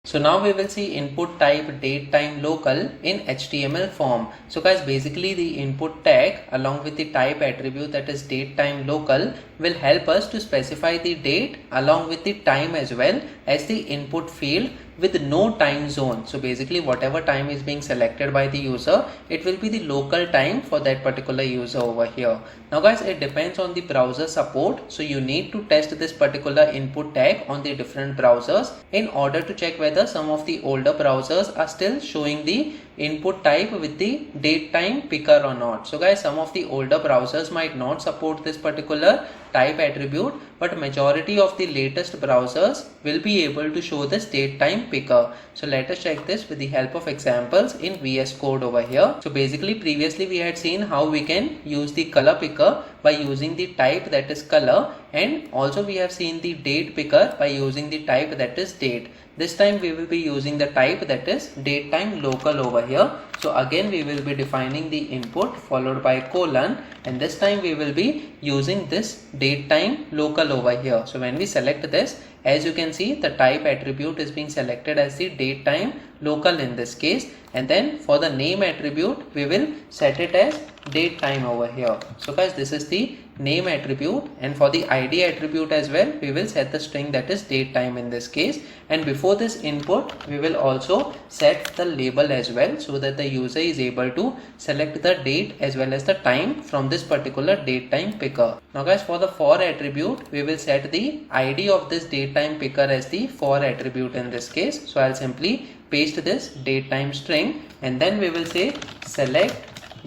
So now we will see input type datetime-local in HTML form. So guys, basically the input tag along with the type attribute that is datetime-local will help us to specify the date along with the time as well as the input field with no time zone. So basically whatever time is being selected by the user, it will be the local time for that particular user over here. Now guys, it depends on the browser support. So you need to test this particular input tag on the different browsers in order to check whether some of the older browsers are still showing the input type with the date time picker or not. So guys, some of the older browsers might not support this particular type attribute, but majority of the latest browsers will be able to show this date time picker. So let us check this with the help of examples in VS Code over here. So basically previously we had seen how we can use the color picker by using the type that is color, and also we have seen the date picker by using the type that is date. This time we will be using the type that is datetime-local over here. So again we will be defining the input followed by colon, and this time we will be using this datetime-local over here. So when we select this, as you can see, the type attribute is being selected as the datetime-local in this case, and then for the name attribute we will set it as datetime over here. So guys, this is the name attribute, and for the ID attribute as well we will set the string that is datetime in this case, and before this input we will also set the label as well so that the user is able to select the date as well as the time from this particular datetime picker. Now guys, for the for attribute we will set the ID of this datetime picker as the for attribute in this case. So I'll simply paste this datetime string, and then we will say select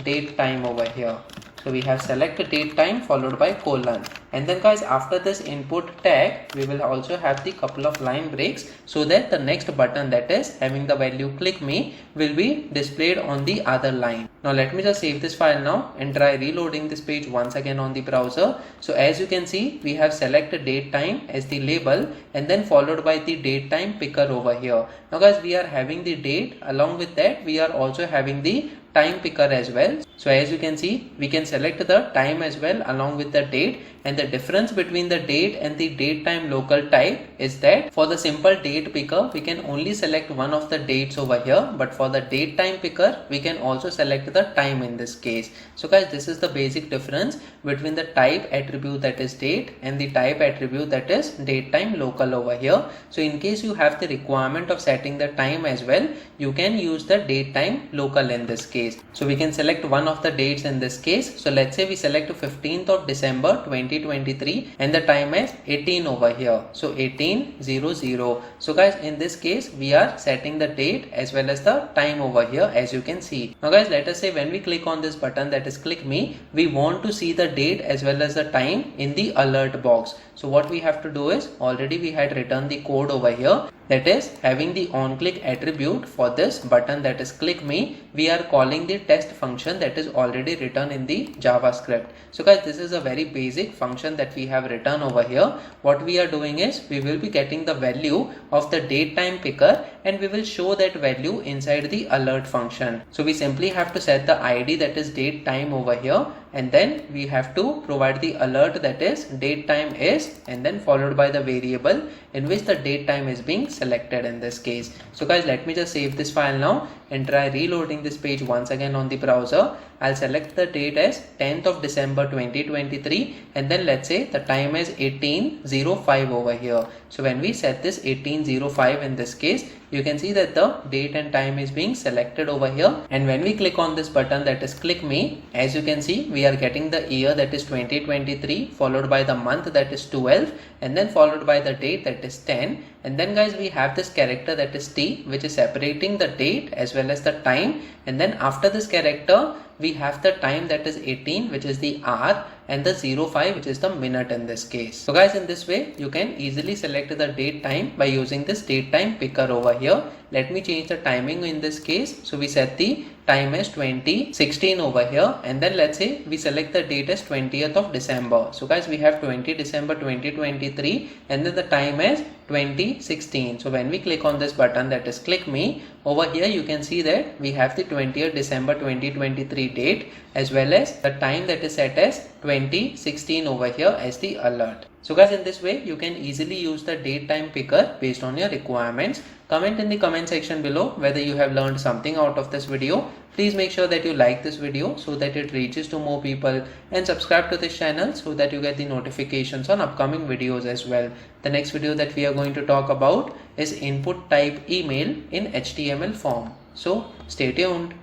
datetime over here. So we have select date time followed by colon, and then guys, after this input tag we will also have the couple of line breaks so that the next button that is having the value click me will be displayed on the other line. Now let me just save this file now and try reloading this page once again on the browser. So as you can see, we have selected date time as the label and then followed by the date time picker over here. Now guys, we are having the date, along with that we are also having the time picker as well. So as you can see, we can select the time as well along with the date, and the difference between the date and the datetime-local type is that for the simple date picker we can only select one of the dates over here, but for the date time picker we can also select the time in this case. So guys, this is the basic difference between the type attribute that is date and the type attribute that is datetime-local over here. So in case you have the requirement of setting the time as well, you can use the datetime-local in this case. So we can select one of the dates in this case. So let's say we select 15th of December 2023 and the time is 18 over here. So 18:00. So guys, in this case we are setting the date as well as the time over here, as you can see. Now guys, let us say when we click on this button that is click me, we want to see the date as well as the time in the alert box. So what we have to do is, already we had written the code over here, that is having the on click attribute for this button that is click me, we are calling the test function that is already written in the JavaScript. So guys, this is a very basic function that we have written over here. What we are doing is we will be getting the value of the date time picker and we will show that value inside the alert function. So we simply have to set the ID that is date time over here, and then we have to provide the alert that is date time is, and then followed by the variable in which the date time is being selected in this case. So guys, let me just save this file now and try reloading this page once again on the browser. I'll select the date as 10th of December 2023, and then let's say the time is 18:05 over here. So when we set this 18:05 in this case, you can see that the date and time is being selected over here, and when we click on this button that is click me, as you can see, we are getting the year that is 2023 followed by the month that is 12 and then followed by the date that is 10, and then guys we have this character that is T, which is separating the date as well as the time, and then after this character we have the time that is 18, which is the hour, and the 05, which is the minute in this case. So guys, in this way you can easily select the date time by using this date time picker over here. Let me change the timing in this case. So we set the time as 2016 over here, and then let's say we select the date as 20th of December. So guys, we have 20 December 2023 and then the time is 2016. So when we click on this button that is click me, over here you can see that we have the 20th December 2023 date as well as the time that is set as 2016 over here as the alert. So guys, in this way you can easily use the date time picker based on your requirements. Comment in the comment section below whether you have learned something out of this video. Please make sure that you like this video so that it reaches to more people, and subscribe to this channel so that you get the notifications on upcoming videos as well. The next video that we are going to talk about is input type email in HTML form. So stay tuned.